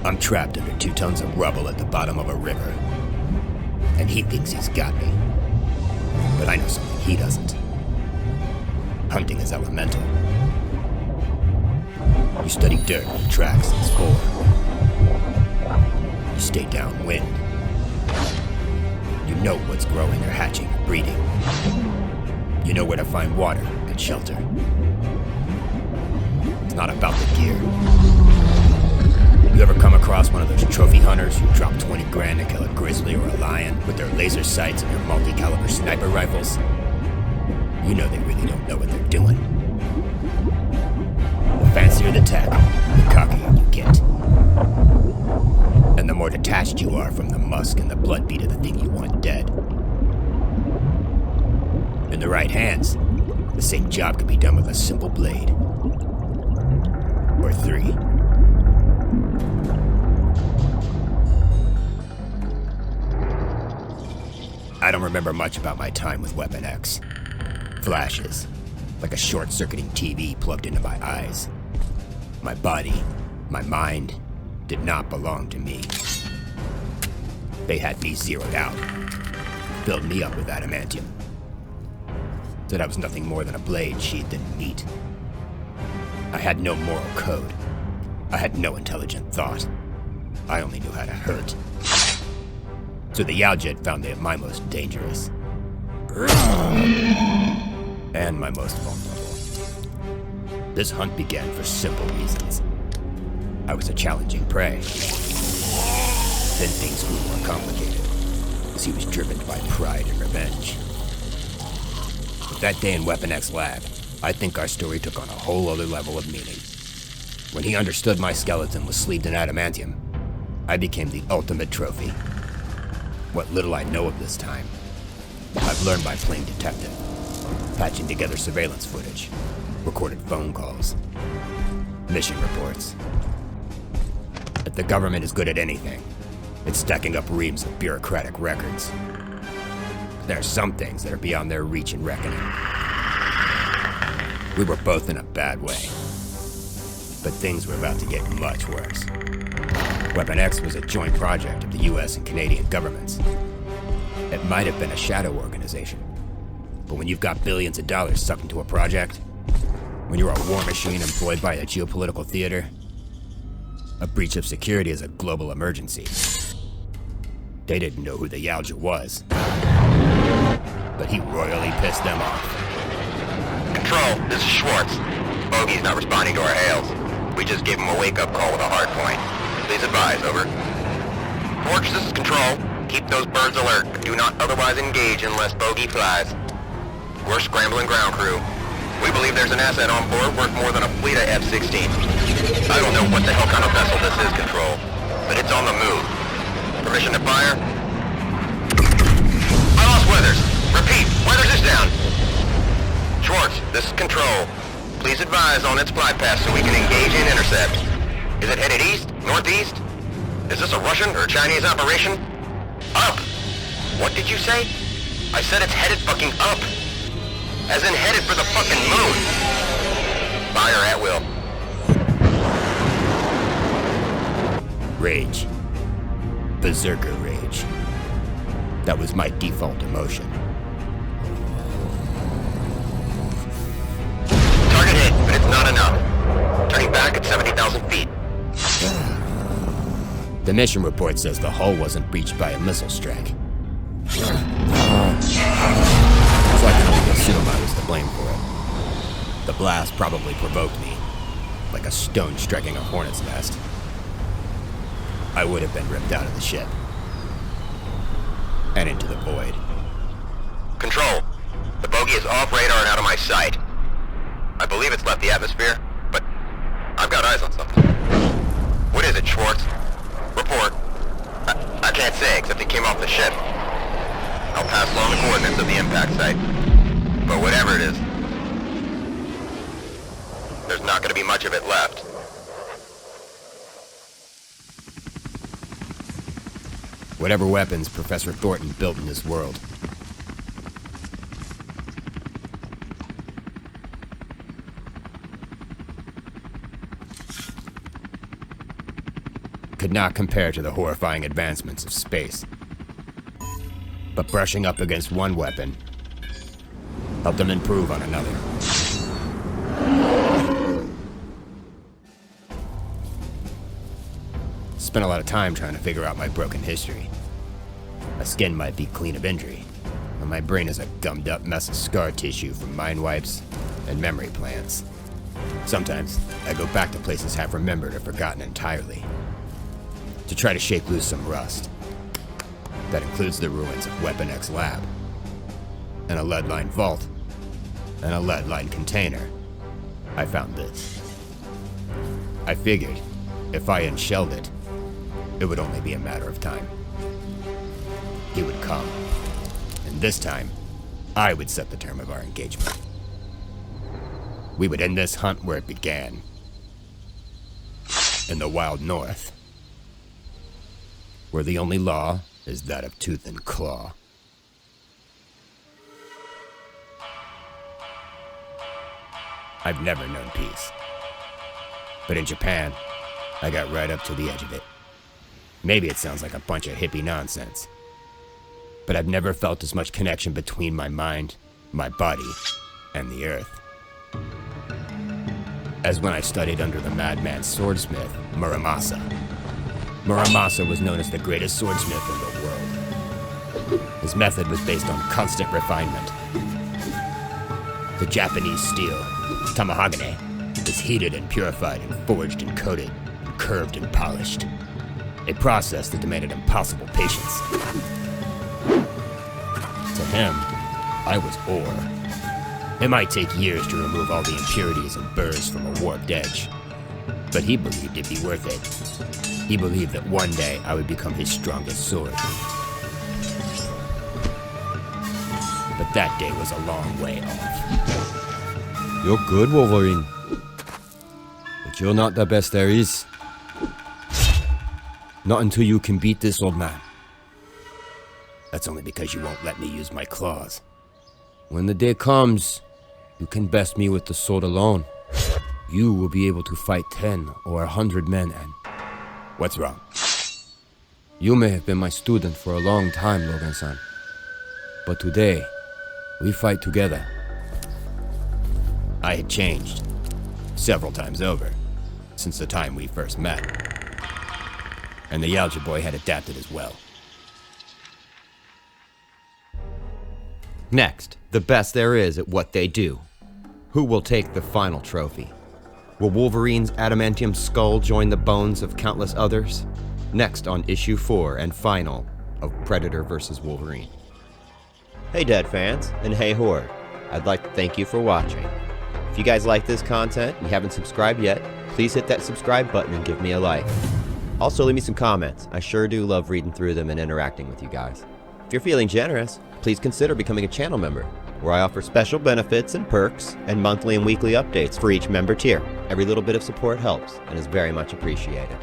I'm trapped under 2 tons of rubble at the bottom of a river. And he thinks he's got me. But I know something he doesn't. Hunting is elemental. You study dirt and tracks and spore. You stay downwind. You know what's growing or hatching or breeding. You know where to find water and shelter. It's not about the gear. You ever come across one of those trophy hunters who drop 20 grand to kill a grizzly or a lion with their laser sights and their multi-caliber sniper rifles? You know they really don't know what they're doing. The fancier the tech, the cockier you get. And the more detached you are from the musk and the blood beat of the thing you want dead. In the right hands, the same job could be done with a simple blade. Or 3. I don't remember much about my time with Weapon X. Flashes, like a short-circuiting TV plugged into my eyes. My body, my mind, did not belong to me. They had me zeroed out, filled me up with adamantium. Said I was nothing more than a blade sheathed in meat. I had no moral code. I had no intelligent thought. I only knew how to hurt. So the Yaljit found me at my most dangerous. And my most vulnerable. This hunt began for simple reasons. I was a challenging prey. Then things grew more complicated, as he was driven by pride and revenge. But that day in Weapon X lab, I think our story took on a whole other level of meaning. When he understood my skeleton was sleeved in adamantium, I became the ultimate trophy. What little I know of this time, I've learned by playing detective, patching together surveillance footage, recorded phone calls, mission reports. If the government is good at anything, it's stacking up reams of bureaucratic records. There are some things that are beyond their reach and reckoning. We were both in a bad way, but things were about to get much worse. Weapon X was a joint project of the US and Canadian governments. It might have been a shadow organization, but when you've got billions of dollars sucked into a project, when you're a war machine employed by a geopolitical theater, a breach of security is a global emergency. They didn't know who the Yaljit was, but he royally pissed them off. Control, this is Schwartz. Bogey's not responding to our hails. We just gave him a wake-up call with a hard point. Please advise, over. Torch, this is Control. Keep those birds alert. Do not otherwise engage unless Bogey flies. We're scrambling ground crew. We believe there's an asset on board worth more than a fleet of F-16. I don't know what the hell kind of vessel this is, Control, but it's on the move. Permission to fire? I lost Weathers. Repeat, Weathers is down. Schwartz, this is Control. Please advise on its flight path so we can engage and intercept. Is it headed east? Northeast? Is this a Russian or Chinese operation? Up! What did you say? I said it's headed fucking up. As in headed for the fucking moon. Fire at will. Rage. Berserker rage. That was my default emotion. Target hit, but it's not enough. Turning back at 70,000 feet. The mission report says the hull wasn't breached by a missile strike. So I can only assume I was to blame for it. The blast probably provoked me, like a stone striking a hornet's nest. I would have been ripped out of the ship. And into the void. Control, the bogey is off radar and out of my sight. I believe it's left the atmosphere, but I've got eyes on something. What is it, Schwartz? Report. I can't say, except it came off the ship. I'll pass along the coordinates of the impact site. But whatever it is, there's not going to be much of it left. Whatever weapons Professor Thornton built in this world, could not compare to the horrifying advancements of space. But brushing up against one weapon helped him improve on another. Spent a lot of time trying to figure out my broken history. My skin might be clean of injury, but my brain is a gummed up mess of scar tissue from mind wipes and memory plants. Sometimes I go back to places half remembered or forgotten entirely, to try to shake loose some rust. That includes the ruins of Weapon X Lab, and a lead-lined vault, and a lead-lined container. I found this. I figured if I unshelled it, it would only be a matter of time. He would come, and this time, I would set the term of our engagement. We would end this hunt where it began, in the wild north, where the only law is that of tooth and claw. I've never known peace, but in Japan, I got right up to the edge of it. Maybe it sounds like a bunch of hippie nonsense, but I've never felt as much connection between my mind, my body, and the earth as when I studied under the madman swordsmith, Muramasa. Muramasa was known as the greatest swordsmith in the world. His method was based on constant refinement. The Japanese steel, tamahagane, is heated and purified and forged and coated and curved and polished. A process that demanded impossible patience. To him, I was ore. It might take years to remove all the impurities and burrs from a warped edge, but he believed it'd be worth it. He believed that one day I would become his strongest sword. But that day was a long way off. You're good, Wolverine. But you're not the best there is. Not until you can beat this old man. That's only because you won't let me use my claws. When the day comes, you can best me with the sword alone. You will be able to fight 10 or 100 men and... What's wrong? You may have been my student for a long time, Logan-san. But today, we fight together. I had changed, several times over, since the time we first met. And the Yaoja boy had adapted as well. Next, the best there is at what they do. Who will take the final trophy? Will Wolverine's adamantium skull join the bones of countless others? Next on issue 4 and final of Predator Versus Wolverine. Hey Dead fans, and hey Horde. I'd like to thank you for watching. If you guys like this content and you haven't subscribed yet, please hit that subscribe button and give me a like. Also leave me some comments. I sure do love reading through them and interacting with you guys. If you're feeling generous, please consider becoming a channel member, where I offer special benefits and perks and monthly and weekly updates for each member tier. Every little bit of support helps and is very much appreciated.